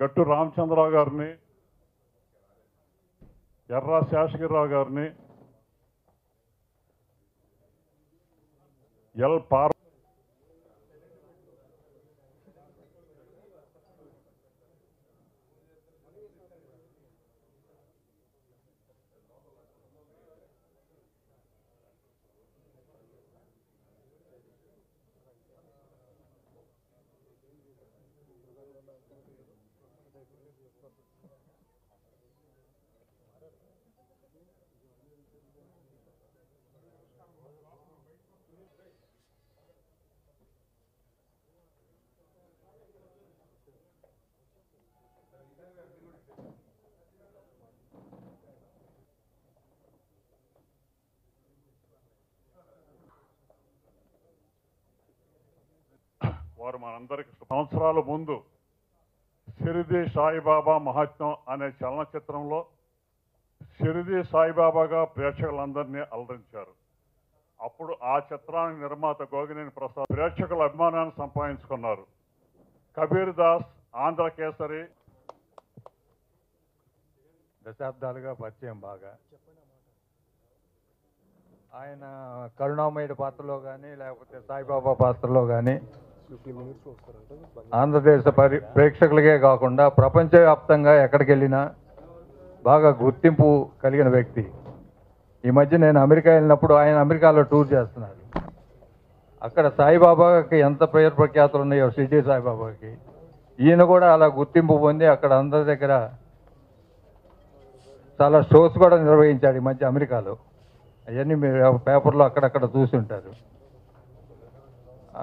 గట్టు రామచంద్రరావు గారిని, ఎర్రా శేషగిరిరావు గారిని, ఎల్ పార్ వారు మనందరికి సంవత్సరాల ముందు షిరిడి సాయిబాబా మహాత్మ్యం అనే చలనచిత్రంలో షిరిడి సాయిబాబాగా ప్రేక్షకులందరినీ అలరించారు. అప్పుడు ఆ చిత్రానికి నిర్మాత గోగినేని ప్రసాద్ ప్రేక్షకుల అభిమానాన్ని సంపాదించుకున్నారు. కబీర్ దాస్, ఆంధ్రకేసరి దశాబ్దాలుగా పరిచయం బాగా. ఆయన కరుణామయుడి పాత్రలో కానీ లేకపోతే సాయిబాబా పాత్రలో కానీ ఆంధ్రదేశ ప్రేక్షకులకే కాకుండా ప్రపంచవ్యాప్తంగా ఎక్కడికి వెళ్ళినా బాగా గుర్తింపు కలిగిన వ్యక్తి. ఈ మధ్య నేను అమెరికా వెళ్ళినప్పుడు ఆయన అమెరికాలో టూర్ చేస్తున్నారు. అక్కడ సాయిబాబాకి ఎంత పేరు ప్రఖ్యాతులు ఉన్నాయో షిరిడి సాయిబాబాకి, ఈయన కూడా అలా గుర్తింపు పొంది అక్కడ అందరి దగ్గర చాలా షోస్ కూడా నిర్వహించాడు ఈ మధ్య అమెరికాలో. అవన్నీ మీరు పేపర్లో అక్కడక్కడ చూసి ఉంటారు.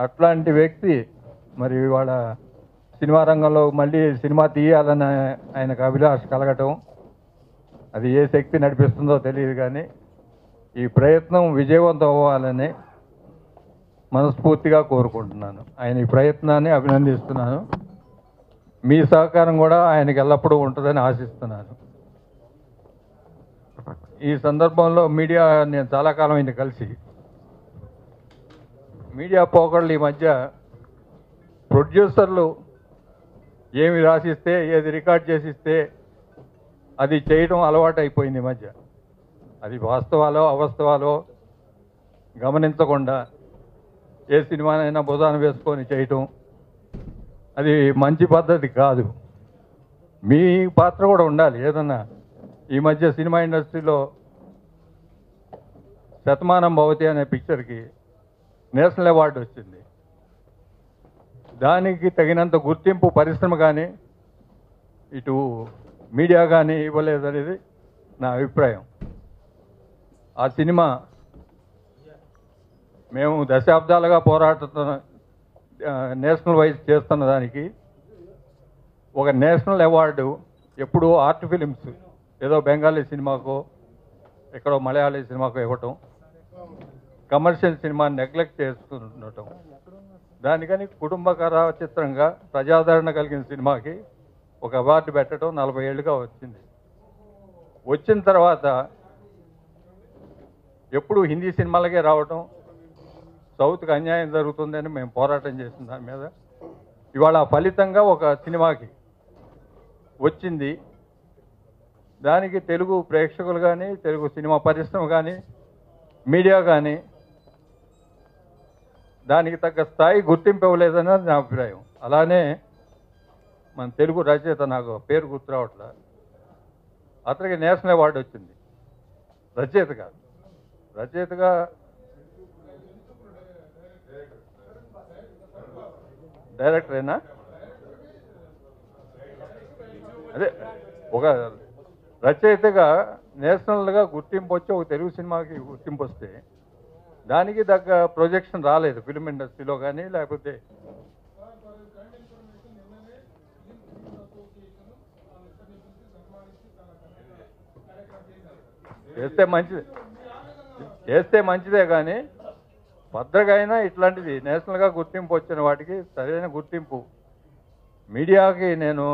అట్లాంటి వ్యక్తి మరి వాళ్ళ సినిమా రంగంలో మళ్ళీ సినిమా తీయాలని ఆయనకు అభిలాష కలగటం, అది ఏ శక్తి నడిపిస్తుందో తెలియదు కానీ ఈ ప్రయత్నం విజయవంతం అవ్వాలని మనస్ఫూర్తిగా కోరుకుంటున్నాను. ఆయన ఈ ప్రయత్నాన్ని అభినందిస్తున్నాను. మీ సహకారం కూడా ఆయనకి ఎల్లప్పుడూ ఉంటుందని ఆశిస్తున్నాను. ఈ సందర్భంలో మీడియా నేను చాలా కాలం అయింది కలిసి. మీడియా పోకళ్ళు ఈ మధ్య ప్రొడ్యూసర్లు ఏమి రాసిస్తే ఏది రికార్డ్ చేసిస్తే అది చేయడం అలవాటు అయిపోయింది ఈ మధ్య. అది వాస్తవాలో అవాస్తవాలో గమనించకుండా ఏ సినిమానైనా భుజాన వేసుకొని చేయటం అది మంచి పద్ధతి కాదు. మీ పాత్ర కూడా ఉండాలి ఏదన్నా. ఈ మధ్య సినిమా ఇండస్ట్రీలో శతమానం భవతి అనే పిక్చర్కి నేషనల్ అవార్డు వచ్చింది. దానికి తగినంత గుర్తింపు పరిశ్రమ కానీ ఇటు మీడియా కానీ ఇవ్వలేదనేది నా అభిప్రాయం. ఆ సినిమా మేము దశాబ్దాలుగా పోరాడుతున్న నేషనల్ వైజ్ చేస్తున్న దానికి ఒక నేషనల్ అవార్డు ఎప్పుడూ ఆర్ట్ ఫిలిమ్స్ ఏదో బెంగాలీ సినిమాకో ఎక్కడో మలయాళీ సినిమాకో ఇవ్వటం, కమర్షియల్ సినిమాని నెగ్లెక్ట్ చేసుకుండటం. దానికని కుటుంబకర చిత్రంగా ప్రజాదరణ కలిగిన సినిమాకి ఒక అవార్డు పెట్టడం 40 ఏళ్ళుగా వచ్చింది. వచ్చిన తర్వాత ఎప్పుడు హిందీ సినిమాలకే రావటం, సౌత్కి అన్యాయం జరుగుతుందని మేము పోరాటం చేసిన దాని మీద ఇవాళ ఫలితంగా ఒక సినిమాకి వచ్చింది. దానికి తెలుగు ప్రేక్షకులు కానీ తెలుగు సినిమా పరిశ్రమ కానీ మీడియా కానీ దానికి తగ్గ స్థాయి గుర్తింపు ఇవ్వలేదన్నది నా అభిప్రాయం. అలానే మన తెలుగు రచయిత, నాకు పేరు గుర్తు రావట్లా, అతనికి నేషనల్ అవార్డు వచ్చింది. రచయితగా డైరెక్టరేనా? అదే ఒక రచయితగా నేషనల్గా గుర్తింపు వచ్చి ఒక తెలుగు సినిమాకి గుర్తింపు వస్తే దానికి తగ్గ ప్రొజెక్షన్ రాలేదు ఫిల్మ్ ఇండస్ట్రీలో కానీ లేకపోతే చేస్తే మంచిదే కానీ భద్రగా అయినా ఇట్లాంటిది నేషనల్గా గుర్తింపు వచ్చిన వాటికి సరైన గుర్తింపు మీడియాకి నేను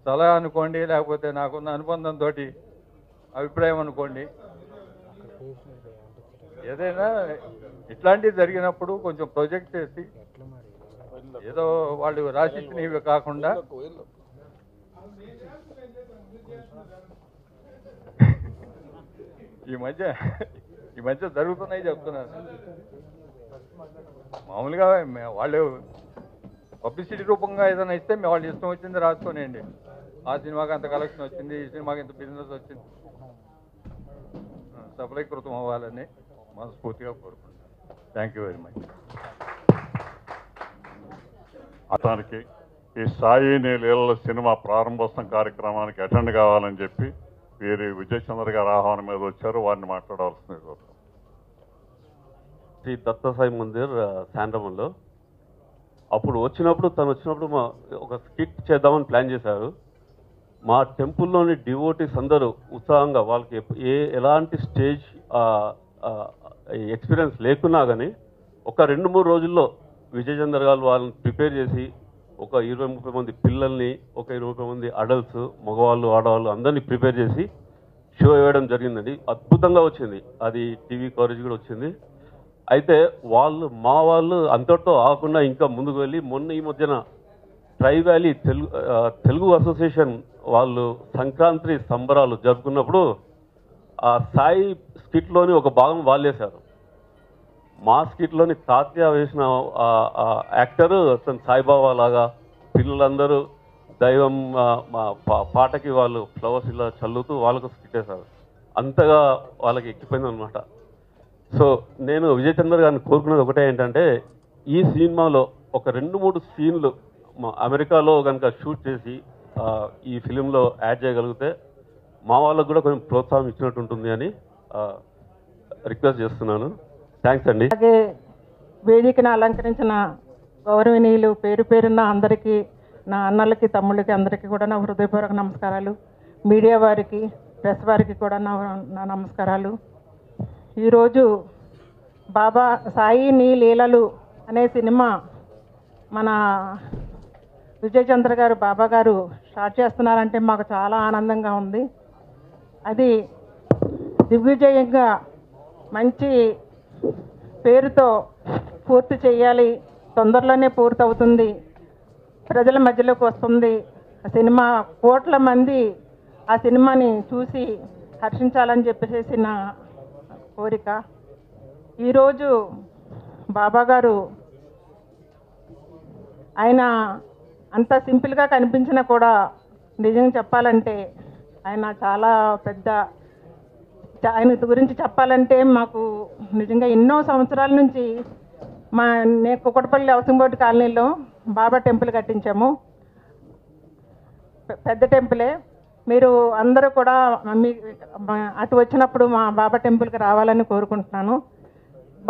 సలహా అనుకోండి లేకపోతే నాకున్న అనుబంధంతో అభిప్రాయం అనుకోండి, ఏదైనా ఇట్లాంటివి జరిగినప్పుడు కొంచెం ప్రొజెక్ట్ చేసి ఏదో వాళ్ళు రాసిచ్చినవి కాకుండా ఈ మధ్య జరుగుతున్నాయి చెప్తున్నారు. మామూలుగా వాళ్ళు పబ్లిసిటీ రూపంగా ఏదైనా ఇస్తే వాళ్ళు ఇష్టం వచ్చింది రాసుకోనండి. ఆ సినిమాకి అంత కలెక్షన్ వచ్చింది, ఈ సినిమాకి ఇంత బిజినెస్ వచ్చింది. సఫలీకృతం అవ్వాలని మనస్ఫూర్తిగా కోరుకుంటున్నాను. Thank you very much. అతనికి ఈ సాయి లీలల సినిమా ప్రారంభోత్సవం కార్యక్రమానికి అటెండ్ కావాలని చెప్పి వీరి విజయ్ చంద్ర గారు ఆహ్వానం మీద వచ్చారు. వారిని మాట్లాడవలసింది కోరుతాం. శ్రీ దత్తసాయి మందిర్ శాండ్రమంలో అప్పుడు తను వచ్చినప్పుడు ఒక స్కిట్ చేద్దామని ప్లాన్ చేశారు. మా టెంపుల్లోని డివోటీస్ అందరూ ఉత్సాహంగా వాళ్ళకి ఎలాంటి స్టేజ్ ఎక్స్పీరియన్స్ లేకున్నా కానీ ఒక 2-3 రోజుల్లో విజయ్ చంద్ర గారు వాళ్ళని ప్రిపేర్ చేసి ఒక 20-30 మంది పిల్లల్ని, ఒక 20 మంది అడల్ట్స్, మగవాళ్ళు, ఆడవాళ్ళు అందరినీ ప్రిపేర్ చేసి షో వేయడం జరిగిందండి. అద్భుతంగా వచ్చింది. అది టీవీ కవరేజ్ కూడా వచ్చింది. అయితే మా వాళ్ళు అంతటితో ఆగకుండా ఇంకా ముందుకు వెళ్ళి ఈ మధ్యన ట్రై వ్యాలీ తెలుగు అసోసియేషన్ వాళ్ళు సంక్రాంతి సంబరాలు జరుపుకున్నప్పుడు ఆ సాయి స్కిట్లోని ఒక భాగం వాళ్ళేశారు. మా స్కిట్లోని తాత్య వేసిన యాక్టరు తను సాయిబాబా లాగా, పిల్లలందరూ దైవం పాటకి వాళ్ళు ఫ్లవర్స్ ఇలా చల్లుతూ వాళ్ళకు స్కిట్ వేశారు. అంతగా వాళ్ళకి ఎక్కిపోయింది అనమాట. సో నేను విజయ్ చంద్ర గారిని కోరుకున్నది ఒకటే ఏంటంటే, ఈ సినిమాలో ఒక 2-3 సీన్లు అమెరికాలో కనుక షూట్ చేసి ఈ ఫిలింలో యాడ్ చేయగలిగితే మా వాళ్ళకు కూడా కొంచెం ప్రోత్సాహం ఇచ్చినట్టు ఉంటుంది అని రిక్వెస్ట్ చేస్తున్నాను. థ్యాంక్స్ అండి. అలాగే వేదికను అలంకరించిన గౌరవనీయులు పేరు పేరున్న అందరికీ, నా అన్నలకి, తమ్ముళ్ళకి అందరికీ కూడా నా హృదయపూర్వక నమస్కారాలు. మీడియా వారికి, ప్రెస్ వారికి కూడా నా నమస్కారాలు. ఈరోజు బాబా సాయి నీ లీలలు అనే సినిమా మన విజయ్ చంద్ర గారు, బాబా గారు స్టార్ట్ చేస్తున్నారంటే మాకు చాలా ఆనందంగా ఉంది. అది దిగ్విజయంగా మంచి పేరుతో పూర్తి చేయాలి. తొందరలోనే పూర్తవుతుంది, ప్రజల మధ్యలోకి వస్తుంది. ఆ సినిమా కోట్ల మంది ఆ సినిమాని చూసి హర్షించాలని చెప్పేసి నా కోరిక. ఈరోజు బాబా గారు ఆయన అంత సింపుల్గా కనిపించినా కూడా నిజంగా చెప్పాలంటే ఆయన చాలా పెద్ద, ఆయన గురించి చెప్పాలంటే మాకు నిజంగా ఎన్నో సంవత్సరాల నుంచి నేను కుక్కటపల్లి హౌసింగ్ బోర్డు కాలనీలో బాబా టెంపుల్ కట్టించాము. పెద్ద టెంపులే. మీరు అందరూ కూడా అటు వచ్చినప్పుడు మా బాబా టెంపుల్కి రావాలని కోరుకుంటున్నాను.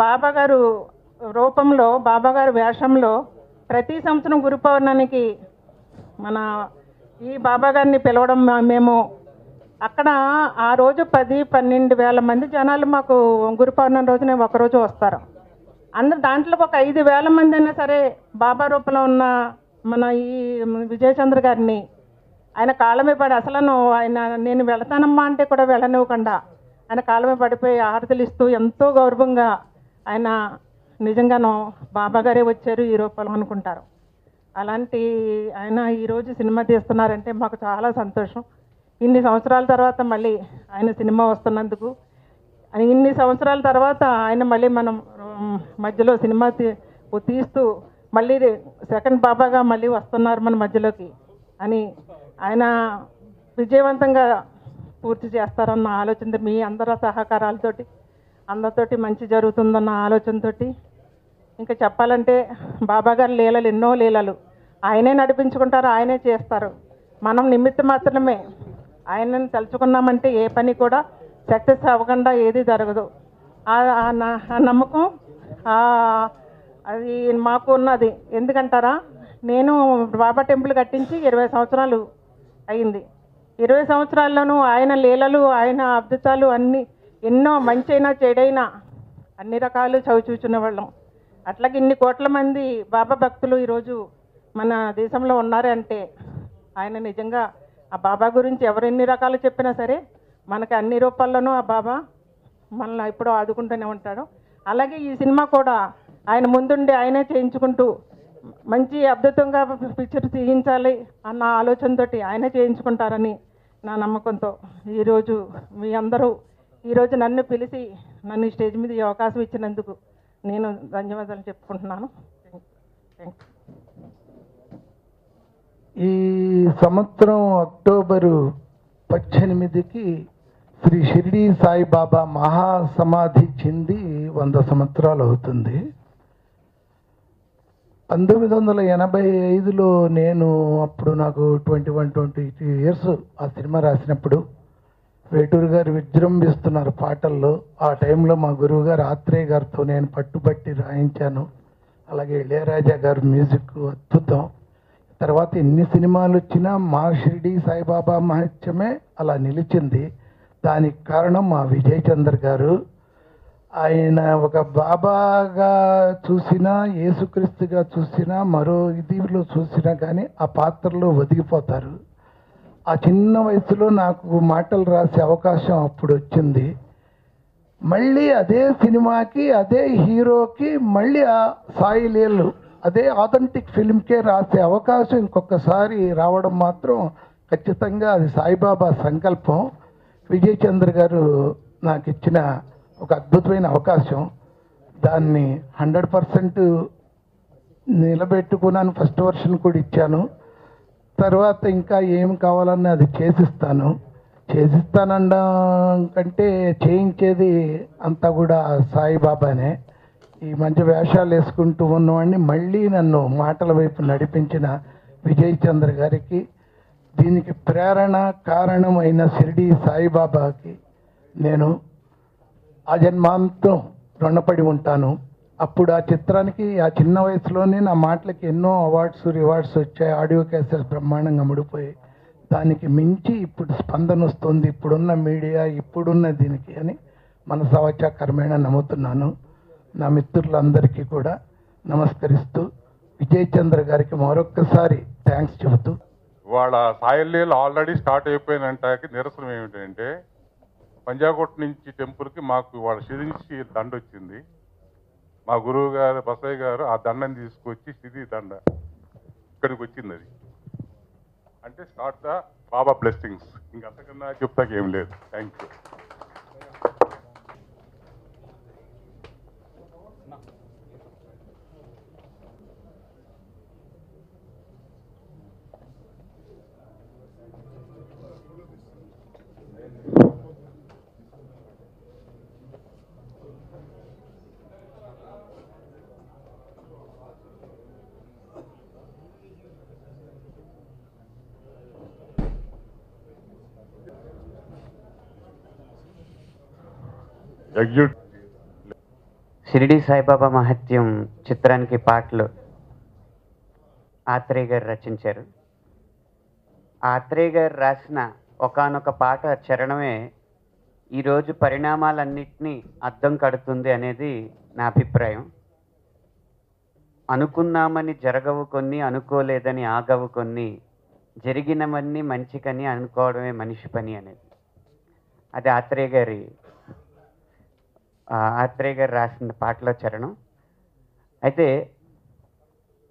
బాబా గారు రూపంలో, బాబా గారు వేషంలో ప్రతి సంవత్సరం గురు పౌర్ణమికి మన ఈ బాబా గారిని పిలవడం, మేము అక్కడ ఆ రోజు 10-12 వేల మంది జనాలు మాకు గురు పౌర్ణమి రోజునే ఒకరోజు వస్తారు. దాంట్లో ఒక 5,000 మంది అయినా సరే బాబా రూపంలో ఉన్న మన ఈ విజయ్ చంద్ర గారిని ఆయన కాళ్ళమే పడి, అసలు నేను వెళతానమ్మా అంటే కూడా వెళ్ళనివ్వకుండా ఆయన కాళ్ళమే పడిపోయి ఆరతులు ఇస్తూ ఎంతో గౌరవంగా ఆయన నిజంగానో బాబా గారే వచ్చారు ఈ రూపంలో అనుకుంటారు. అలాంటి ఆయన ఈరోజు సినిమా తీస్తున్నారంటే మాకు చాలా సంతోషం. ఇన్ని సంవత్సరాల తర్వాత మళ్ళీ ఆయన సినిమా వస్తున్నందుకు, ఇన్ని సంవత్సరాల తర్వాత ఆయన మళ్ళీ మనం మధ్యలో సినిమా తీస్తూ మళ్ళీ సెకండ్ బాబాగా మళ్ళీ వస్తున్నారు మన మధ్యలోకి అని ఆయన విజయవంతంగా పూర్తి చేస్తారన్న ఆలోచనతో, మీ అందరి సహకారాలతోటి అందరితోటి మంచి జరుగుతుందన్న ఆలోచనతోటి, ఇంకా చెప్పాలంటే బాబా గారి లీలలు ఎన్నో లీలలు ఆయనే నడిపించుకుంటారు, ఆయనే చేస్తారు. మనం నిమిత్త మాత్రమే. ఆయనని తలుచుకున్నామంటే ఏ పని కూడా సక్సెస్ అవ్వకుండా ఏది జరగదు. ఆ నమ్మకం అది మాకు ఉన్నది. ఎందుకంటారా, నేను బాబా టెంపుల్ కట్టించి 20 సంవత్సరాలు అయింది. 20 సంవత్సరాల్లోనూ ఆయన లీలలు, ఆయన అద్భుతాలు అన్నీ ఎన్నో, మంచైనా చెడైనా అన్ని రకాలు చవిచూచున్న వాళ్ళం. అట్లాగే ఇన్ని కోట్ల మంది బాబా భక్తులు ఈరోజు మన దేశంలో ఉన్నారంటే ఆయన నిజంగా ఆ బాబా గురించి ఎవరు ఎన్ని రకాలు చెప్పినా సరే మనకి అన్ని రూపాల్లోనూ ఆ బాబా మనల్ని ఎప్పుడూ ఆదుకుంటూనే ఉంటాడు. అలాగే ఈ సినిమా కూడా ఆయన ముందుండి ఆయనే చేయించుకుంటూ మంచి అద్భుతంగా పిక్చర్ తీయించాలి అన్న ఆలోచనతోటి ఆయనే చేయించుకుంటారని నా నమ్మకంతో ఈరోజు మీ అందరూ ఈరోజు నన్ను పిలిచి నన్ను ఈ స్టేజ్ మీద ఈ అవకాశం ఇచ్చినందుకు నేను ధన్యవాదాలు చెప్పుకుంటున్నాను. థ్యాంక్ ఈ సంవత్సరం అక్టోబరు 18కి శ్రీ షిరిడి సాయిబాబా మహాసమాధి చెంది 100 సంవత్సరాలు అవుతుంది. 1985లో నేను అప్పుడు నాకు 22 ఇయర్స్ ఆ సినిమా రాసినప్పుడు వేటూరు గారు విజృంభిస్తున్నారు పాటల్లో. ఆ టైంలో మా గురువు గారు ఆత్రేయ గారితో నేను పట్టుబట్టి రాయించాను. అలాగే ఇళయరాజా గారు మ్యూజిక్ అద్భుతం. తర్వాత ఎన్ని సినిమాలు వచ్చినా మా షిరిడి సాయిబాబా మహత్యమే అలా నిలిచింది. దానికి కారణం మా విజయ్ చంద్ర గారు. ఆయన ఒక బాబాగా చూసినా, యేసుక్రీస్తుగా చూసినా, మరో ఇదిలో చూసినా కానీ ఆ పాత్రలో ఒదిగిపోతారు. ఆ చిన్న వయసులో నాకు మాటలు రాసే అవకాశం అప్పుడు వచ్చింది. మళ్ళీ అదే సినిమాకి అదే హీరోకి మళ్ళీ ఆ సాయి లీలలు అదే ఆథెంటిక్ ఫిల్మ్కే రాసే అవకాశం ఇంకొకసారి రావడం మాత్రం ఖచ్చితంగా అది సాయిబాబా సంకల్పం. విజయ్ చంద్ర గారు నాకు ఇచ్చిన ఒక అద్భుతమైన అవకాశం. దాన్ని 100% నిలబెట్టుకున్నాను. ఫస్ట్ వర్షన్ కూడా ఇచ్చాను. తర్వాత ఇంకా ఏం కావాలన్నా అది చేసిస్తానడం కంటే చేయించేది అంతా కూడా సాయిబాబానే. ఈ మంచి వేషాలు వేసుకుంటూ ఉన్నవాడిని మళ్ళీ నన్ను మాటల వైపు నడిపించిన విజయ్ చంద్ర గారికి, దీనికి ప్రేరణ కారణమైన షిరిడి సాయిబాబాకి నేను ఆజన్మాంతం రుణపడి ఉంటాను. అప్పుడు ఆ చిత్రానికి ఆ చిన్న వయసులోనే నా మాటలకి ఎన్నో అవార్డ్స్ రివార్డ్స్ వచ్చాయి. ఆడియో క్యాసెట్స్ బ్రహ్మాండంగా ముడిపోయి దానికి మించి ఇప్పుడు స్పందన వస్తుంది ఇప్పుడున్న మీడియా, ఇప్పుడున్న దీనికి అని మనసావాచ నమ్ముతున్నాను. నా మిత్రులందరికీ కూడా నమస్కరిస్తూ విజయ్ చంద్ర గారికి మరొక్కసారి థ్యాంక్స్ చెబుతూ, వాళ్ళ సాయిలీలు ఆల్రెడీ స్టార్ట్ అయిపోయినంటాకి నిరసనం ఏమిటంటే, పంజాగుట్ట నుంచి టెంపుల్కి మాకు వాళ్ళ షిరించి దండ వచ్చింది. మా గురువు గారు బసయ్య గారు ఆ దండని తీసుకొచ్చి షిరిడి దండ ఇక్కడికి వచ్చింది. అది అంటే స్టార్ట్ ద బాబా బ్లెస్సింగ్స్. ఇంకంతకన్నా చెప్తాకి ఏం లేదు. Thank you. షిరిడి సాయిబాబా మహత్యం చిత్రానికి పాటలు ఆత్రేయ గారు రచించారు. ఆత్రేయ గారు రాసిన ఒకానొక పాట చరణమే ఈరోజు పరిణామాలన్నింటినీ అద్దం కడుతుంది అనేది నా అభిప్రాయం. అనుకున్నామని జరగవు కొన్ని, అనుకోలేదని ఆగవు కొన్ని, జరిగినవన్నీ మంచికని అనుకోవడమే మనిషి పని అనేది. అది ఆత్రేయ గారు రాసిన పాటలో చరణం. అయితే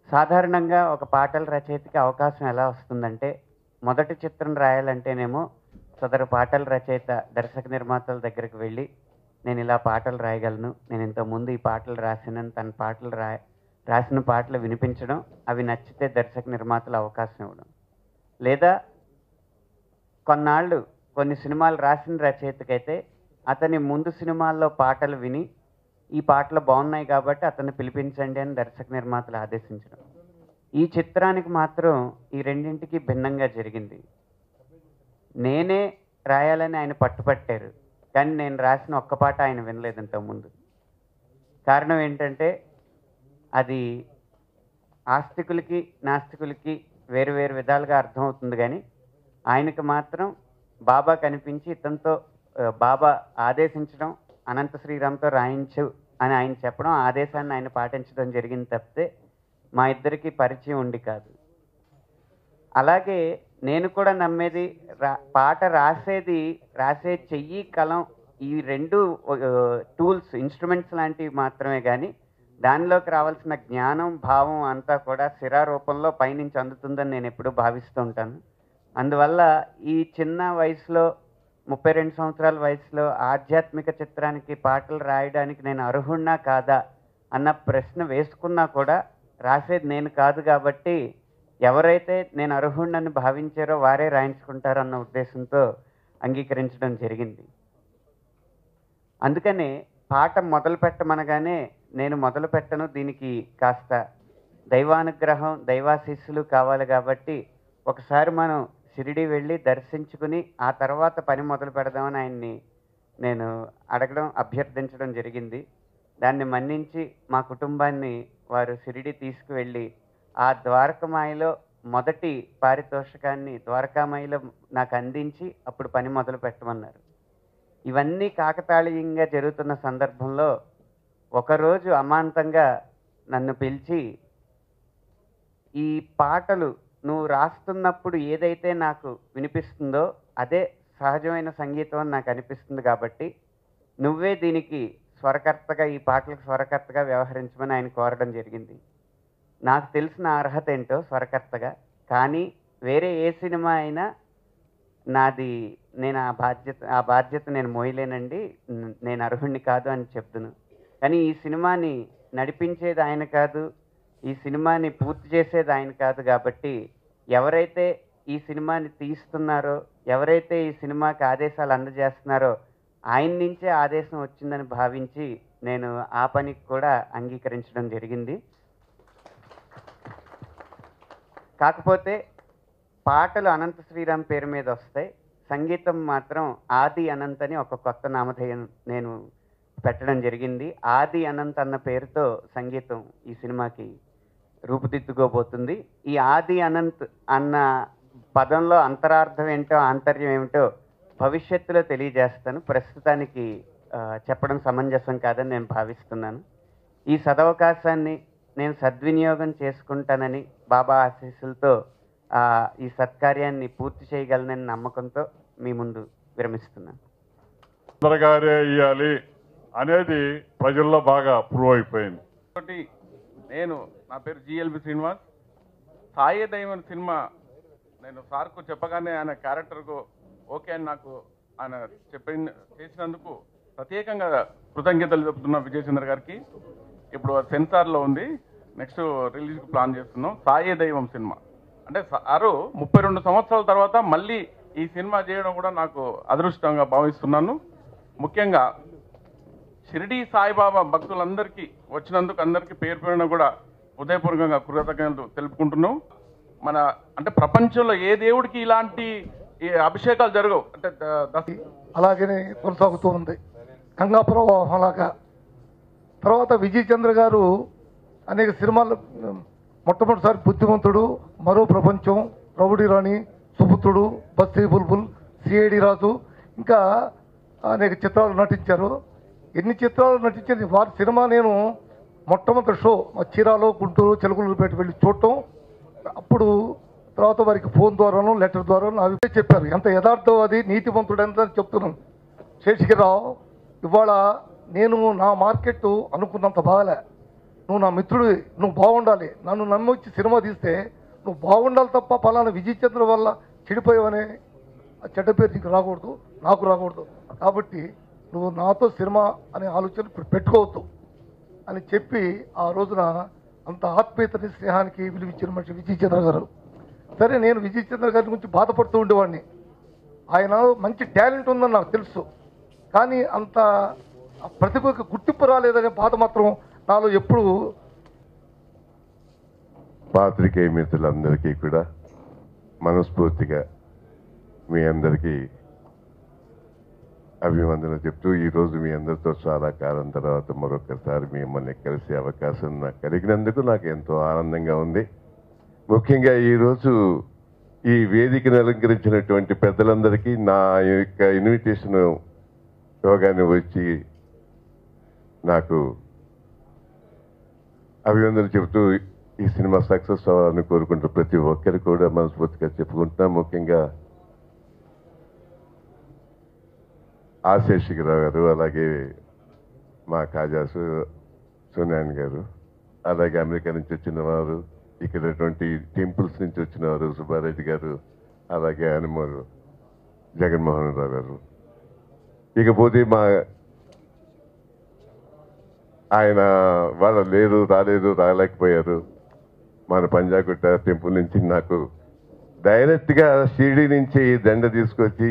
సాధారణంగా ఒక పాటల రచయితకి అవకాశం ఎలా వస్తుందంటే, మొదటి చిత్రం రాయాలంటేనేమో సదరు పాటల రచయిత దర్శక నిర్మాతల దగ్గరికి వెళ్ళి నేను ఇలా పాటలు రాయగలను, నేను ఇంతకుముందు ఈ పాటలు రాసినని తన పాటలు రాసిన పాటలు వినిపించడం, అవి నచ్చితే దర్శక నిర్మాతలు అవకాశం ఇవ్వడం. లేదా కొన్నాళ్ళు కొన్ని సినిమాలు రాసిన రచయితకైతే అతని ముందు సినిమాల్లో పాటలు విని ఈ పాటలు బాగున్నాయి కాబట్టి అతన్ని పిలిపించండి అని దర్శక నిర్మాతలు ఆదేశించడం. ఈ చిత్రానికి మాత్రం ఈ రెండింటికి భిన్నంగా జరిగింది. నేనే రాయాలని ఆయన పట్టుపట్టారు, కానీ నేను రాసిన ఒక్క పాట ఆయన వినలేదు ఇంతకుముందు. కారణం ఏంటంటే, అది ఆస్తికులకి నాస్తికులకి వేరు వేరు విధాలుగా అర్థమవుతుంది, కానీ ఆయనకు మాత్రం బాబా కనిపించి ఇతనితో బాబా ఆదేశించడం, అనంత శ్రీరామ్తో రాయించు అని ఆయన చెప్పడం, ఆదేశాన్ని ఆయన పాటించడం జరిగింది తప్పితే మా ఇద్దరికి పరిచయం ఉండి కాదు. అలాగే నేను కూడా నమ్మేది పాట రాసే చెయ్యి కలం ఈ రెండు టూల్స్, ఇన్స్ట్రుమెంట్స్ లాంటివి మాత్రమే, కానీ దానిలోకి రావాల్సిన జ్ఞానం భావం అంతా కూడా శిరా రూపంలో పైనుంచి అందుతుందని నేను ఎప్పుడూ భావిస్తూ ఉంటాను. అందువల్ల ఈ చిన్న వయసులో 32 సంవత్సరాల వయసులో ఆధ్యాత్మిక చిత్రానికి పాటలు రాయడానికి నేను అర్హుణ్ణా కాదా అన్న ప్రశ్న వేసుకున్నా కూడా రాసేది నేను కాదు కాబట్టి ఎవరైతే నేను అర్హుణ్ణని భావించారో వారే రాయించుకుంటారన్న ఉద్దేశంతో అంగీకరించడం జరిగింది. అందుకనే పాట మొదలు పెట్టమనగానే నేను మొదలు పెట్టను, దీనికి కాస్త దైవానుగ్రహం దైవాశీస్సులు కావాలి కాబట్టి ఒకసారి మనం షిరిడి వెళ్ళి దర్శించుకుని ఆ తర్వాత పని మొదలు పెడదామని ఆయన్ని నేను అభ్యర్థించడం జరిగింది. దాన్ని మన్నించి మా కుటుంబాన్ని వారు షిరిడి తీసుకువెళ్ళి ఆ ద్వారకమాయిలో మొదటి పారితోషికాన్ని ద్వారకామాయిలో నాకు అందించి అప్పుడు పని మొదలు పెట్టమన్నారు. ఇవన్నీ కాకతాళీయంగా జరుగుతున్న సందర్భంలో ఒకరోజు అమాంతంగా నన్ను పిలిచి, ఈ పాటలు నువ్వు రాస్తున్నప్పుడు ఏదైతే నాకు వినిపిస్తుందో అదే సహజమైన సంగీతం అని నాకు అనిపిస్తుంది కాబట్టి నువ్వే దీనికి స్వరకర్తగా, ఈ పాటలకు స్వరకర్తగా వ్యవహరించమని ఆయన కోరడం జరిగింది. నాకు తెలిసిన అర్హత ఏంటో స్వరకర్తగా, కానీ వేరే ఏ సినిమా అయినా నేను ఆ బాధ్యత నేను మోయలేనండి, నేను అర్హుణ్ణి కాదు అని చెప్తును. కానీ ఈ సినిమాని నడిపించేది ఆయన కాదు, ఈ సినిమాని పూర్తి చేసేది ఆయన కాదు కాబట్టి ఎవరైతే ఈ సినిమాని తీస్తున్నారో, ఎవరైతే ఈ సినిమాకి ఆదేశాలు అందజేస్తున్నారో ఆయన నుంచే ఆదేశం వచ్చిందని భావించి నేను ఆ పనికి కూడా అంగీకరించడం జరిగింది. కాకపోతే పాటలు అనంత శ్రీరామ్ పేరు మీద వస్తాయి, సంగీతం మాత్రం ఆది అనంత్ అని ఒక కొత్త నామధేయం నేను పెట్టడం జరిగింది. ఆది అనంత్ అన్న పేరుతో సంగీతం ఈ సినిమాకి రూపుదిద్దుకోబోతుంది. ఈ ఆది అనంత్ అన్న పదంలో అంతరార్థం ఏంటో, ఆంతర్యం ఏమిటో భవిష్యత్తులో తెలియజేస్తాను. ప్రస్తుతానికి చెప్పడం సమంజసం కాదని నేను భావిస్తున్నాను. ఈ సదవకాశాన్ని నేను సద్వినియోగం చేసుకుంటానని బాబా ఆశీస్సులతో ఈ సత్కార్యాన్ని పూర్తి చేయగలనని నమ్మకంతో మీ ముందు విరమిస్తున్నాను. తొందరగానే ఇవ్వాలి అనేది ప్రజల్లో బాగా ప్రూవ్ అయిపోయింది. నా పేరు జిఎల్బి శ్రీనివాస్. సాయే దైవం సినిమా నేను సార్కు చెప్పగానే ఆయన క్యారెక్టర్కు ఓకే అని నాకు ఆయన చేసినందుకు ప్రత్యేకంగా కృతజ్ఞతలు చెప్తున్నాం విజయచంద్ర గారికి. ఇప్పుడు సెన్సార్లో ఉంది, నెక్స్ట్ రిలీజ్కి ప్లాన్ చేస్తున్నాం. సాయే దైవం సినిమా అంటే సారు 32 సంవత్సరాల తర్వాత మళ్ళీ ఈ సినిమా చేయడం కూడా నాకు అదృష్టంగా భావిస్తున్నాను. ముఖ్యంగా షిరిడి సాయిబాబా భక్తులందరికీ వచ్చినందుకు అందరికీ పేరు పేరున కూడా హృదయపూర్వకంగా కృతజ్ఞతలు తెలుపుకుంటున్నాం. అంటే ప్రపంచంలో ఏ దేవుడికి ఇలాంటి అభిషేకాలు జరగవు. అంటే అలాగనే కొనసాగుతూ ఉంది గంగా ప్రవాహంలాగా. తర్వాత విజయచంద్ర గారు అనేక సినిమాలు, మొట్టమొదటిసారి బుద్ధిమంతుడు, మరో ప్రపంచం, రౌడీ రాణి, సుపుత్రుడు, బస్తీ బుల్బుల్, సిఐడి రాజు, ఇంకా అనేక చిత్రాలు నటించారు. ఎన్ని చిత్రాలు నటించింది వారి సినిమా నేను మొట్టమొదటి షో చీరాలో, గుంటూరు, చిలకలూరుపేట వెళ్ళి చూడటం. అప్పుడు తర్వాత వారికి ఫోన్ ద్వారాను లెటర్ ద్వారాను అవి చెప్పారు. ఎంత యథార్థం అది, నీతిమంతుడు ఎంత చెప్తున్నాను. శేషగిరిరావు, ఇవాళ నేను నా మార్కెట్ అనుకున్నంత బాగాలే. నువ్వు నా మిత్రుడు, నువ్వు బాగుండాలి, నన్ను నమ్మొచ్చి సినిమా తీస్తే నువ్వు బాగుండాలి తప్ప పలానా విజయచంద్ర వల్ల చెడిపోయావనే చెడ్డ పేరు నీకు రాకూడదు, నాకు రాకూడదు. కాబట్టి నువ్వు నాతో సినిమా అనే ఆలోచన ఇప్పుడు పెట్టుకోవద్దు అని చెప్పి ఆ రోజున అంత ఆత్మీయతని, స్నేహానికి విలువిచ్చిన మనిషి విజయచంద్ర గారు. సరే, నేను విజయచంద్ర గారి గురించి బాధపడుతూ ఉండేవాడిని. ఆయన మంచి టాలెంట్ ఉందని నాకు తెలుసు, కానీ అంత ప్రతిభకు గుర్తింపు రాలేదనే బాధ మాత్రం నాలో ఎప్పుడు. పాత్రికేయ మిత్రులందరికీ కూడా మనస్ఫూర్తిగా మీ అందరికీ అభివందనలు చెప్తూ, ఈరోజు మీ అందరితో చాలా కాలం తర్వాత మరొకసారి మిమ్మల్ని కలిసే అవకాశం నాకు కలిగినందుకు నాకు ఎంతో ఆనందంగా ఉంది. ముఖ్యంగా ఈరోజు ఈ వేదికను అలంకరించినటువంటి పెద్దలందరికీ నా యొక్క ఇన్విటేషన్ యోగాన్ని వచ్చి నాకు అభివందనలు చెబుతూ ఈ సినిమా సక్సెస్ అవ్వాలని కోరుకుంటూ ప్రతి ఒక్కరు కూడా మనస్ఫూర్తిగా చెప్పుకుంటున్నాం. ముఖ్యంగా శేషగిరిరావు గారు, అలాగే మా కాజా సోనాయన్ గారు, అలాగే అమెరికా నుంచి వచ్చిన వారు, ఇక్కడ టెంపుల్స్ నుంచి వచ్చిన వారు సుబ్బారెడ్డి గారు, అలాగే అనుమూరు జగన్మోహన్ రావు గారు, ఇకపోతే ఆయన వాళ్ళు రాలేకపోయారు. మన పంజాగుట్ట టెంపుల్ నుంచి నాకు డైరెక్ట్గా షిరిడి నుంచి దండ తీసుకొచ్చి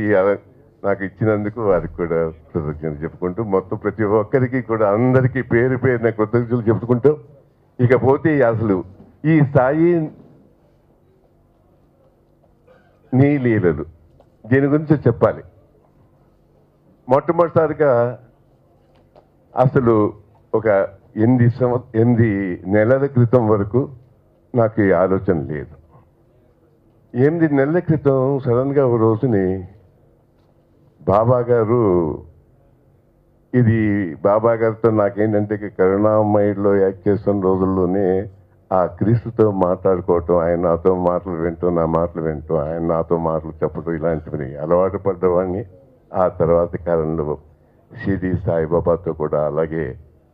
నాకు ఇచ్చినందుకు వారికి కూడా కృతజ్ఞతలు చెప్పుకుంటూ మొత్తం ప్రతి ఒక్కరికి కూడా అందరికీ పేరు పేరున కృతజ్ఞతలు చెప్పుకుంటూ ఇకపోతే అసలు ఈ సాయి నీ లీలలు దీని గురించి చెప్పాలి. మొట్టమొదటిసారిగా అసలు ఒక 8 నెలల క్రితం వరకు నాకు ఈ ఆలోచన లేదు. 8 నెలల క్రితం సడన్గా ఒక రోజుని బాబా గారితో నాకేంటంటే కరుణామయుడిలో యాక్ట్ చేస్తున్న రోజుల్లోనే ఆ క్రీస్తుతో మాట్లాడుకోవటం, ఆయన నాతో మాటలు వింటూ నా మాటలు వింటూ ఆయన నాతో మాటలు చెప్పడం ఇలాంటివి అలవాటు పడ్డవాడిని. ఆ తర్వాత కాలంలో షిరిడి సాయిబాబాతో కూడా అలాగే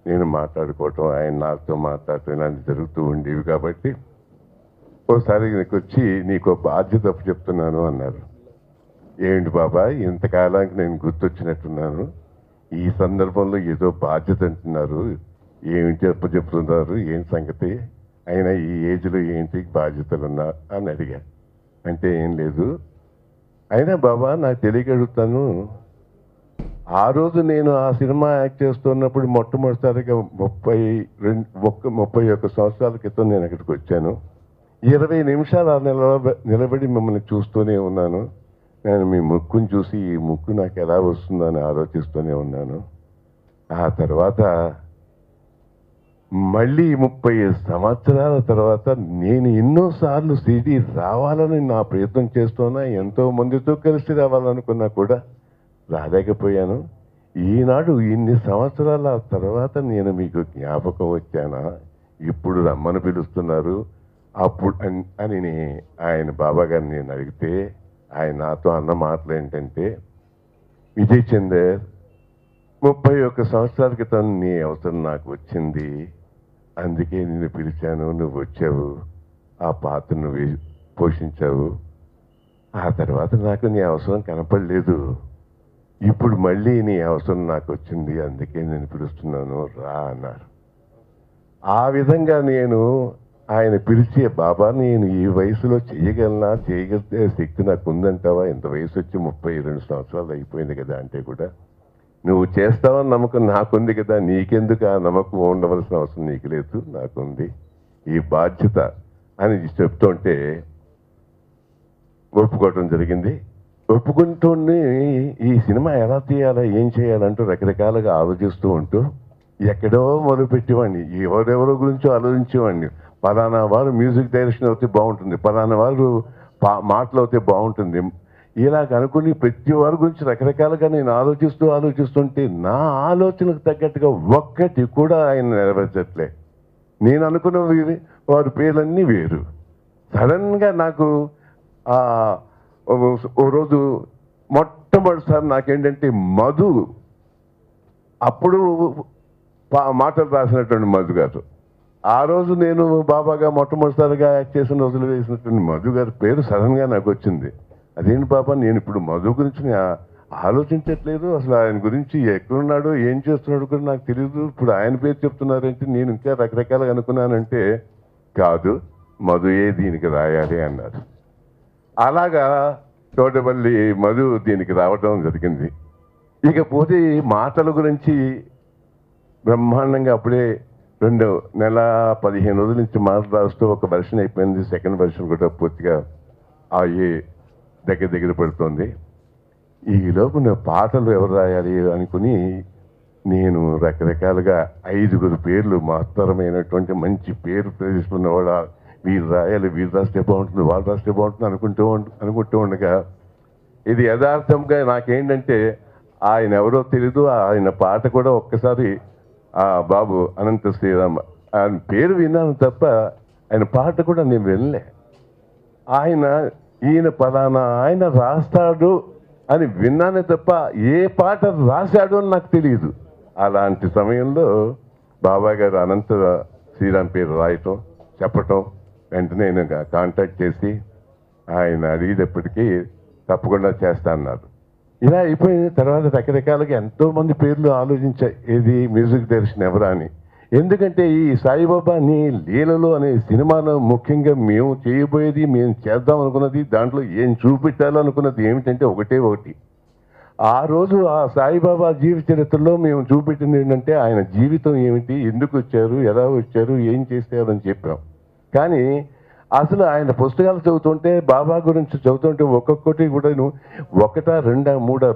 నేను మాట్లాడుకోవటం, ఆయన నాతో మాట్లాడటం ఇలాంటివి జరుగుతూ ఉండేవి. కాబట్టి ఓసారి నీకు వచ్చి నీకు బాధ్యత చెప్తున్నాను అన్నారు. ఏంటి బాబా, ఇంతకాలానికి నేను గుర్తొచ్చినట్టున్నాను, ఈ సందర్భంలో ఏదో బాధ్యత అంటున్నారు, ఏమిటి చెప్తున్నారు, ఏం సంగతి, అయినా ఈ ఏజ్లో ఏంటి బాధ్యతలున్నా అని అడిగా. అంటే ఏం లేదు, అయినా బాబా నాకు తెలియక అడుగుతాను, ఆ రోజు నేను ఆ సినిమా యాక్ట్ చేస్తున్నప్పుడు మొట్టమొదటిసారిగా 31 సంవత్సరాల క్రితం నేను అక్కడికి వచ్చాను. 20 నిమిషాలు నిలబడి మిమ్మల్ని చూస్తూనే ఉన్నాను. నేను మీ ముక్కును చూసి ఈ ముక్కు నాకు ఎలా వస్తుందని ఆలోచిస్తూనే ఉన్నాను. ఆ తర్వాత మళ్ళీ 30 సంవత్సరాల తర్వాత నేను ఎన్నోసార్లు షిరిడి రావాలని నా ప్రయత్నం చేస్తున్నా, ఎంతో మందితో కలిసి రావాలనుకున్నా కూడా రాలేకపోయాను. ఈనాడు ఇన్ని సంవత్సరాల తర్వాత నేను మీకు జ్ఞాపకం వచ్చానా, ఇప్పుడు రమ్మని పిలుస్తున్నారు అప్పుడు అని ఆయన బాబా గారిని నేను అడిగితే ఆయన నాతో అన్న మాటలు ఏంటంటే, విజయ్ చందర్ 31 సంవత్సరాల క్రితం నీ అవసరం నాకు వచ్చింది, అందుకే నిన్ను పిలిచాను, నువ్వు వచ్చావు, ఆ పాత్ర నువ్వు పోషించావు, ఆ తర్వాత నాకు నీ అవసరం కనపడలేదు, ఇప్పుడు మళ్ళీ నీ అవసరం నాకు వచ్చింది, అందుకే నేను పిలుస్తున్నాను రా అన్నారు. ఆ విధంగా నేను ఆయన పిలిచే బాబా నేను ఈ వయసులో చేయగలిగే శక్తి నాకు ఉందంటావా, ఇంత వయసు వచ్చి 32 సంవత్సరాలు అయిపోయింది కదా అంటే కూడా నువ్వు చేస్తావని నమ్మకం నాకుంది కదా, నీకెందుకు ఆ నమ్మకం ఉండవలసిన అవసరం నీకు లేదు, నాకుంది ఈ బాధ్యత అని చెప్తుంటే ఒప్పుకోవటం జరిగింది. ఒప్పుకుంటూనే ఈ సినిమా ఎలా తీయాలా ఏం చేయాలంటూ రకరకాలుగా ఆలోచిస్తూ ఉంటూ ఎక్కడో మొదలుపెట్టేవాడిని, ఎవరెవరో గురించో ఆలోచించేవాడిని. పలానా వారు మ్యూజిక్ డైరెక్షన్ అవుతే బాగుంటుంది, పలానా వారు మాటలు అవుతే బాగుంటుంది, ఇలాగ అనుకుని ప్రతి వారి గురించి రకరకాలుగా నేను ఆలోచిస్తుంటే నా ఆలోచనకు తగ్గట్టుగా ఒక్కటి కూడా ఆయన నెరవేర్చట్లే. నేను అనుకున్న వారి పేర్లన్నీ వేరు. సడన్గా నాకు ఓ రోజు మొట్టమొదటిసారి నాకేంటంటే మధు, అప్పుడు మాటలు రాసినటువంటి మధు గారు, ఆ రోజు నేను బాబాగా మొట్టమొదటిసారిగా యాక్ట్ చేసిన రోజులు వేసినటువంటి మధు గారి పేరు సడన్గా నాకు వచ్చింది. అదేంటి బాబా, నేను ఇప్పుడు మధు గురించి ఆలోచించట్లేదు, అసలు ఆయన గురించి ఎక్కడున్నాడో ఏం చేస్తున్నాడో కూడా నాకు తెలియదు, ఇప్పుడు ఆయన పేరు చెప్తున్నారంటే నేను ఇంకా రకరకాలుగా అనుకున్నానంటే కాదు, మధుయే దీనికి రాయాలి అన్నారు. అలాగా తోటపల్లి మధు దీనికి రావడం జరిగింది. ఇకపోతే మాటల గురించి బ్రహ్మాండంగా అప్పుడే 2 నెల 15 రోజుల నుంచి మాటలు రాస్తూ ఒక వెర్షన్ అయిపోయింది, సెకండ్ వెర్షన్ కూడా పూర్తిగా దగ్గర పడుతుంది. ఈలోపు నేను పాటలు ఎవరు రాయాలి అనుకుని నేను రకరకాలుగా 5 పేర్లు మహత్తరమైనటువంటి మంచి పేరు తీసుకున్న వాళ్ళు, వీరు రాయాలి, వీరు రాస్తే బాగుంటుంది, వాళ్ళు రాస్తే బాగుంటుంది అనుకుంటూ ఉండగా ఇది యథార్థంగా నాకేంటంటే ఆయన ఎవరో తెలీదు, ఆయన పాట కూడా ఒక్కసారి బాబు అనంత శ్రీరామ్ ఆయన పేరు విన్నాను తప్ప ఆయన పాట కూడా నేను వినలే. ఈయన పలానా ఆయన రాస్తాడు అని విన్నానే తప్ప ఏ పాట రాశాడు అని నాకు తెలియదు. అలాంటి సమయంలో బాబా గారు అనంత శ్రీరామ్ పేరు రాయటం చెప్పటం, వెంటనే నేను కాంటాక్ట్ చేసి ఆయన అడిగేటప్పటికీ తప్పకుండా చేస్తా అన్నారు. ఇలా అయిపోయిన తర్వాత రకరకాలుగా ఎంతో మంది పేర్లు ఆలోచించాయి, ఏది మ్యూజిక్ డైరెక్షన్ ఎవరా అని. ఎందుకంటే ఈ సాయిబాబా నీ లీలలు అనే సినిమాలో ముఖ్యంగా మేము చేయబోయేది, మేము చేద్దాం అనుకున్నది, దాంట్లో ఏం చూపెట్టాలనుకున్నది ఏమిటంటే ఒకటి. ఆ రోజు ఆ సాయిబాబా జీవిత చరిత్రలో మేము చూపెట్టింది ఏంటంటే ఆయన జీవితం ఏమిటి, ఎందుకు వచ్చారు, ఎలా వచ్చారు, ఏం చేశారు అని చెప్పాం. కానీ అసలు ఆయన పుస్తకాలు చదువుతుంటే, బాబా గురించి చదువుతుంటే ఒక్కొక్కటి కూడా 1, 2, 3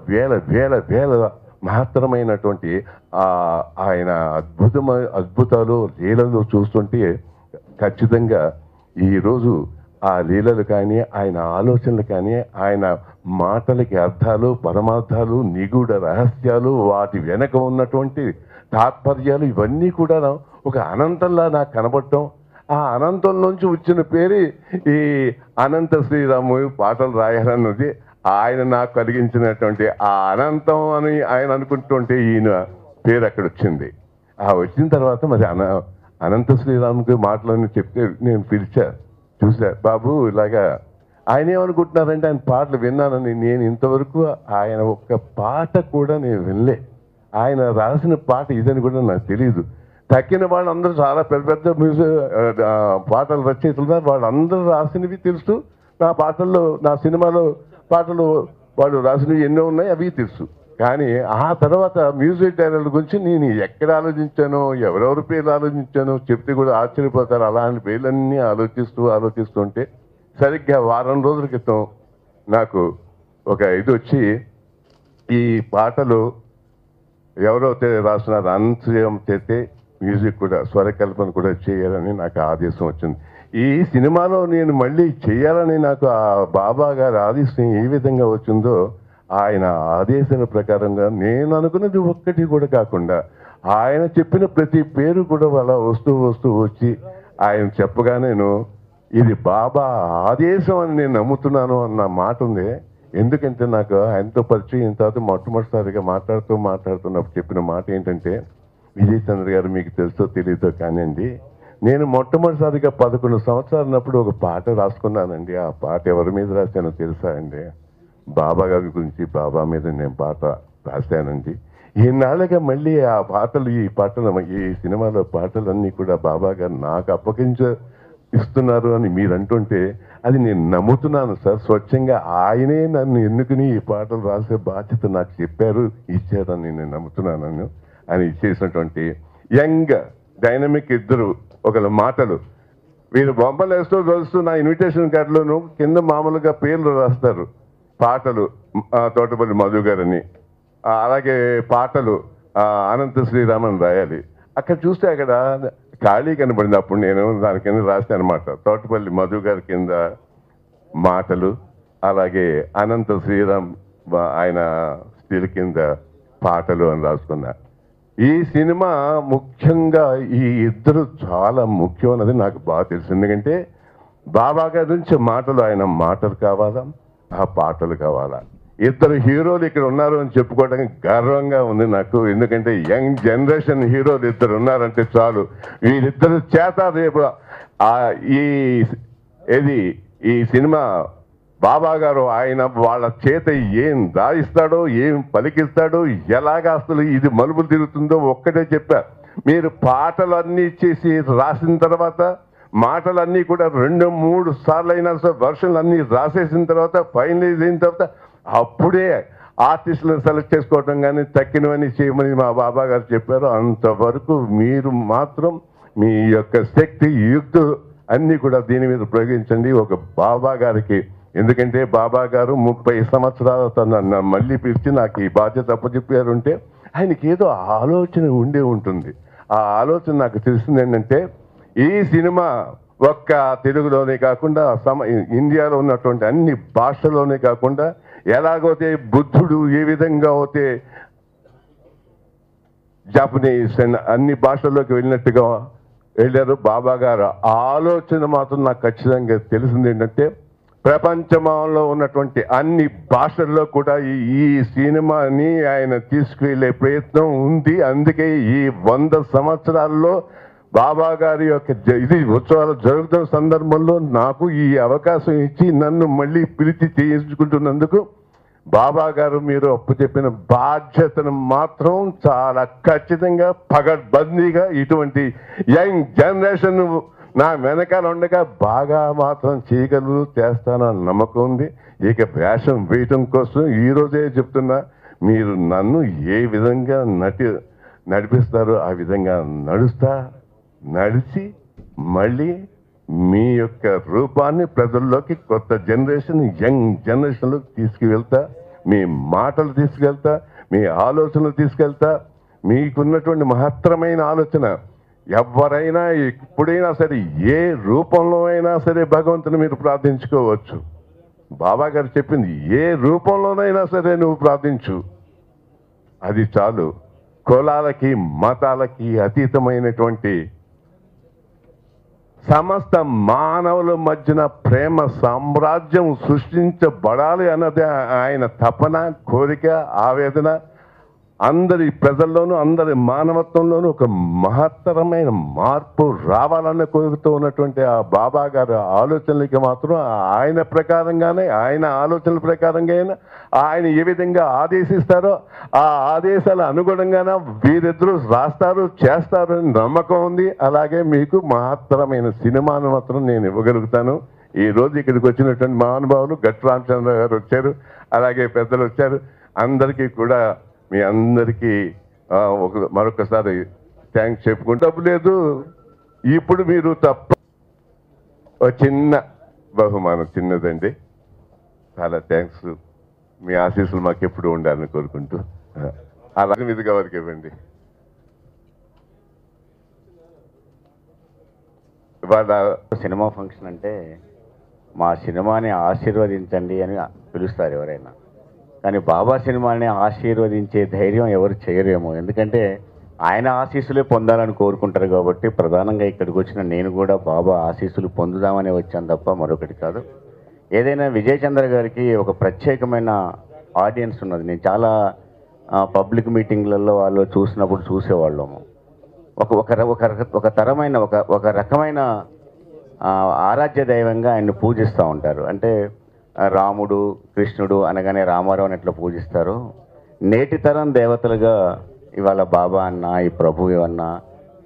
వేల మహత్తరమైనటువంటి ఆయన అద్భుతాలు లీలలు చూస్తుంటే ఖచ్చితంగా ఈరోజు ఆ లీలలు కానీ, ఆయన ఆలోచనలు కానీ, ఆయన మాటలకి అర్థాలు, పరమార్థాలు, నిగూఢ రహస్యాలు, వాటి వెనక ఉన్నటువంటి తాత్పర్యాలు ఇవన్నీ కూడా ఒక అనంతంలా నాకు కనబడటం. ఆ అనంతం నుంచి వచ్చిన పేరు ఈ అనంత శ్రీరాము పాటలు రాయాలన్నది ఆయన నాకు కలిగించినటువంటి ఆ అనంతం అని ఆయన అనుకుంటుంటే ఈయన పేరు అక్కడ వచ్చింది. ఆ వచ్చిన తర్వాత మరి అనంత శ్రీరాముకి మాటలని చెప్తే నేను చూసా, బాబు ఇలాగా ఆయన ఏమనుకుంటున్నారంటే ఆయన పాటలు విన్నానని. నేను ఇంతవరకు ఆయన ఒక్క పాట కూడా నేను వినలే. ఆయన రాసిన పాట ఇదని కూడా నాకు తెలియదు. తక్కిన వాళ్ళందరూ చాలా పెద్ద మ్యూజిక్ పాటలు రచయితలు, వాళ్ళందరూ రాసినవి తెలుసు. నా పాటల్లో, నా సినిమాలో పాటలు వాళ్ళు రాసినవి ఎన్నో ఉన్నాయి, అవి తెలుసు. కానీ ఆ తర్వాత మ్యూజిక్ డైరెక్టర్ గురించి నేను ఎక్కడ ఆలోచించానో, ఎవరెవరి పేర్లు ఆలోచించానో చెప్తే కూడా ఆశ్చర్యపోతారు. అలాంటి పేర్లన్నీ ఆలోచిస్తుంటే సరిగ్గా వారం రోజుల క్రితం నాకు ఒక ఇది వచ్చి, ఈ పాటలు ఎవరైతే రాస్తున్నారు అంతర్యం చేస్తే మ్యూజిక్ కూడా స్వరకల్పన కూడా చేయాలని నాకు ఆదేశం వచ్చింది. ఈ సినిమాలో నేను మళ్ళీ చేయాలని నాకు ఆ బాబా గారి ఆదేశం ఏ విధంగా వచ్చిందో, ఆయన ఆదేశాల ప్రకారంగా నేను అనుకున్నది ఒక్కటి కూడా కాకుండా ఆయన చెప్పిన ప్రతి పేరు కూడా అలా వస్తూ వచ్చి ఆయన చెప్పగా నేను ఇది బాబా ఆదేశం అని నేను నమ్ముతున్నాను అన్న మాట ఉంది. ఎందుకంటే నాకు ఆయనతో పరిచయం తర్వాత మొట్టమొదటిసారిగా మాట్లాడుతున్నప్పుడు చెప్పిన మాట ఏంటంటే, విజయ్ చంద్ర గారు మీకు తెలుసో తెలియదో కానివ్వండి, నేను మొట్టమొదటిసారిగా 11 సంవత్సరాలన్నప్పుడు ఒక పాట రాసుకున్నానండి. ఆ పాట ఎవరి మీద రాశానో తెలుసా అండి? బాబా గారి గురించి, బాబా మీద నేను పాట రాశానండి. ఈనాళ్ళగా మళ్ళీ ఆ పాటలు, ఈ సినిమాలో పాటలన్నీ కూడా బాబా గారు నాకు ఇస్తున్నారు అని మీరు అంటుంటే అది నేను నమ్ముతున్నాను సార్. స్వచ్ఛంగా ఆయనే నన్ను ఎన్నుకుని ఈ పాటలు రాసే బాధ్యత నాకు ఇచ్చారని నేను నమ్ముతున్నాను అని ఇచ్చేసినటువంటి యంగ్ డైనమిక్ ఇద్దరు ఒకళ్ళ మాటలు. వీరు బొమ్మలు వేస్తూ నా ఇన్విటేషన్ కార్డులోను కింద మామూలుగా పేర్లు రాస్తారు. పాటలు తోటపల్లి మధు గారని, అలాగే పాటలు అనంత శ్రీరామన్ రాయాలి. అక్కడ చూస్తే అక్కడ ఖాళీ కనబడింది. అప్పుడు నేను దాని కింద రాశాను అనమాట, తోటపల్లి మధు గారి కింద మాటలు, అలాగే అనంత శ్రీరామ్ ఆయన స్టిల్ కింద పాటలు అని రాసుకున్నా. ఈ సినిమా ముఖ్యంగా ఈ ఇద్దరు చాలా ముఖ్యం అన్నది నాకు బాగా తెలుసు. ఎందుకంటే బాబా గారి నుంచి మాటలు, ఆయన మాటలు కావాలా, ఆ పాటలు కావాలా. ఇద్దరు హీరోలు ఇక్కడ ఉన్నారు అని చెప్పుకోవడానికి గర్వంగా ఉంది నాకు. ఎందుకంటే యంగ్ జనరేషన్ హీరోలు ఇద్దరు ఉన్నారంటే చాలు. వీరిద్దరు చేత రేపు ఈ సినిమా బాబా గారు ఆయన వాళ్ళ చేత ఏం దాయిస్తాడో, ఏం పలికిస్తాడో, ఎలాగా అసలు ఇది మలుపులు తిరుగుతుందో ఒక్కటే చెప్పారు. మీరు పాటలన్నీ చేసి రాసిన తర్వాత మాటలన్నీ కూడా 2-3 సార్లు అయినా వర్షన్లు అన్నీ రాసేసిన తర్వాత ఫైనలైజ్ అయిన తర్వాత అప్పుడే ఆర్టిస్టులను సెలెక్ట్ చేసుకోవటం కానీ తక్కినవన్నీ చేయమని మా బాబా గారు చెప్పారు. అంతవరకు మీరు మాత్రం మీ యొక్క శక్తి, యుక్తి అన్నీ కూడా దీని మీద ప్రయోగించండి ఒక బాబా గారికి. ఎందుకంటే బాబా గారు 30 సంవత్సరాల నన్ను మళ్ళీ పిలిచి నాకు ఈ బాధ్యత అప్పచెప్పారు అంటే ఆయనకి ఏదో ఆలోచన ఉండే ఉంటుంది. ఆ ఆలోచన నాకు తెలిసింది ఏంటంటే, ఈ సినిమా ఒక్క తెలుగులోనే కాకుండా ఇండియాలో ఉన్నటువంటి అన్ని భాషల్లోనే కాకుండా, ఎలాగైతే బుద్ధుడు ఏ విధంగా అయితే జాపనీస్ అన్ని భాషల్లోకి వెళ్ళినట్టుగా వెళ్ళారు బాబా గారు, ఆలోచన మాత్రం నాకు ఖచ్చితంగా తెలిసింది ఏంటంటే, ప్రపంచంలో ఉన్నటువంటి అన్ని భాషల్లో కూడా ఈ సినిమాని ఆయన తీసుకువెళ్ళే ప్రయత్నం ఉంది. అందుకే ఈ 100 సంవత్సరాల్లో బాబా గారి యొక్క ఇది ఉత్సవాలు జరుగుతున్న సందర్భంలో నాకు ఈ అవకాశం ఇచ్చి నన్ను మళ్ళీ పిలిచి చేయించుకుంటున్నందుకు బాబా గారు మీరు అప్పు చెప్పిన బాధ్యతను మాత్రం చాలా ఖచ్చితంగా పగడ్బందీగా ఇటువంటి యంగ్ జనరేషన్ నా వెనకాల ఉండగా బాగా మాత్రం చేయగలరు, చేస్తానని నమ్మకం ఉంది. ఇక వేషం వేయటం కోసం ఈ రోజే చెప్తున్నా, మీరు నన్ను ఏ విధంగా నడిపిస్తారో ఆ విధంగా నడిచి మళ్ళీ మీ యొక్క రూపాన్ని ప్రజల్లోకి, కొత్త జనరేషన్, యంగ్ జనరేషన్లోకి తీసుకువెళ్తా, మీ మాటలు తీసుకెళ్తా, మీ ఆలోచనలు తీసుకెళ్తా. మీకున్నటువంటి మహత్తరమైన ఆలోచన ఎవరైనా ఎప్పుడైనా సరే ఏ రూపంలో అయినా సరే భగవంతుని మీరు ప్రార్థించుకోవచ్చు. బాబా గారు చెప్పింది ఏ రూపంలోనైనా సరే నువ్వు ప్రార్థించు, అది చాలు. కులాలకి మతాలకి అతీతమైనటువంటి సమస్త మానవుల మధ్యన ప్రేమ సామ్రాజ్యం సృష్టించబడాలి అన్నది ఆయన తపన, కోరిక, ఆవేదన. అందరి ప్రజల్లోనూ అందరి మానవత్వంలోనూ ఒక మహత్తరమైన మార్పు రావాలన్న కోరుతూ ఉన్నటువంటి ఆ బాబా గారి ఆలోచనలకి మాత్రం ఆయన ప్రకారంగానే, ఆయన ఆలోచనల ప్రకారంగానే ఆయన ఏ విధంగా ఆదేశిస్తారో ఆ ఆదేశాల అనుగుణంగానే వీరిద్దరూ రాస్తారు, చేస్తారు అని నమ్మకం ఉంది. అలాగే మీకు మహత్తరమైన సినిమాను మాత్రం నేను ఇవ్వగలుగుతాను. ఈ రోజు ఇక్కడికి వచ్చినటువంటి మహానుభావులు గట్టి రామచంద్ర గారు వచ్చారు, అలాగే పెద్దలు వచ్చారు. అందరికీ కూడా మీ అందరికీ మరొకసారి థ్యాంక్స్ చెప్పుకుంటూ లేదు. ఇప్పుడు మీరు తప్ప ఒక చిన్న బహుమానం, చిన్నదండి. చాలా థ్యాంక్స్. మీ ఆశీస్సులు మాకు ఎప్పుడు ఉండాలని కోరుకుంటూ అలాగే మీదుగా వారికి ఇవ్వండి. ఇవాళ సినిమా ఫంక్షన్ అంటే మా సినిమాని ఆశీర్వదించండి అని పిలుస్తారు ఎవరైనా, కానీ బాబా సినిమాని ఆశీర్వదించే ధైర్యం ఎవరు చేయరేమో. ఎందుకంటే ఆయన ఆశీస్సులే పొందాలని కోరుకుంటారు కాబట్టి ప్రధానంగా ఇక్కడికి వచ్చిన నేను కూడా బాబా ఆశీస్సులు పొందుదామని వచ్చాను తప్ప మరొకటి కాదు. ఏదైనా విజయ్ చంద్ర గారికి ఒక ప్రత్యేకమైన ఆడియన్స్ ఉన్నది. నేను చాలా పబ్లిక్ మీటింగ్లలో వాళ్ళు చూసినప్పుడు చూసేవాళ్ళము. ఒక తరమైన ఒక రకమైన ఆరాధ్య దైవంగా ఆయన్ని పూజిస్తూ ఉంటారు. అంటే రాముడు, కృష్ణుడు అనగానే రామారావుని ఎట్లా పూజిస్తారు, నేటి తరం దేవతలుగా ఇవాళ బాబా అన్న, ఈ ప్రభు అన్న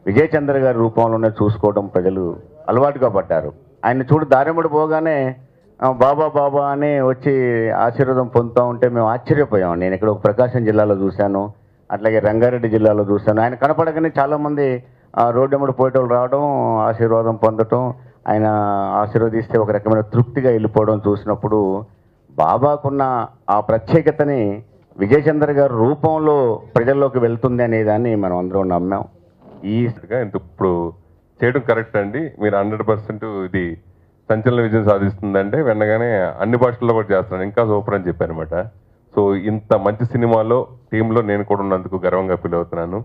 విజయ్ చంద్ర గారి రూపంలోనే చూసుకోవడం ప్రజలు అలవాటుగా పడ్డారు. ఆయన దారిముడి పోగానే బాబా బాబా అని వచ్చి ఆశీర్వాదం పొందుతూ ఉంటే మేము ఆశ్చర్యపోయాం. నేను ఇక్కడ ఒక ప్రకాశం జిల్లాలో చూశాను, అట్లాగే రంగారెడ్డి జిల్లాలో చూశాను. ఆయన కనపడగానే చాలామంది రోడ్డెమ్మడి పోయేటోళ్ళు రావడం, ఆశీర్వాదం పొందటం, ఆయన ఆశీర్వదిస్తే ఒక రకమైన తృప్తిగా వెళ్ళిపోవడం చూసినప్పుడు బాబాకున్న ఆ ప్రత్యేకతని విజయ్ చంద్ర గారి రూపంలో ప్రజల్లోకి వెళ్తుంది అనే దాన్ని మనం అందరం నమ్మాం. ఇప్పుడు చేయడం కరెక్ట్ అండి. మీరు 100% ఇది సంచలన విజయం సాధిస్తుందంటే వెన్నగానే అన్ని భాషల్లో కూడా చేస్తున్నాను, ఇంకా సూపర్ అని చెప్పారనమాట. సో ఇంత మంచి సినిమాలో టీంలో నేను కూడా ఉన్నందుకు గర్వంగా ఫీల్ అవుతున్నాను.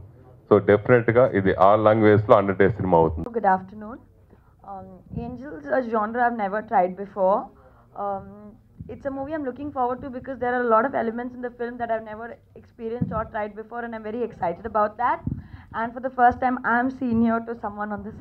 సో డెఫినెట్గా ఇది ఆల్ లాంగ్వేజ్లో 100 days సినిమా అవుతుంది. Good afternoon. Angels, a genre I've never tried before. It's a movie I'm looking forward to because there are a lot of elements in the film that I've never experienced or tried before, and I'm very excited about that. And for the first time, I'm senior to someone on the set.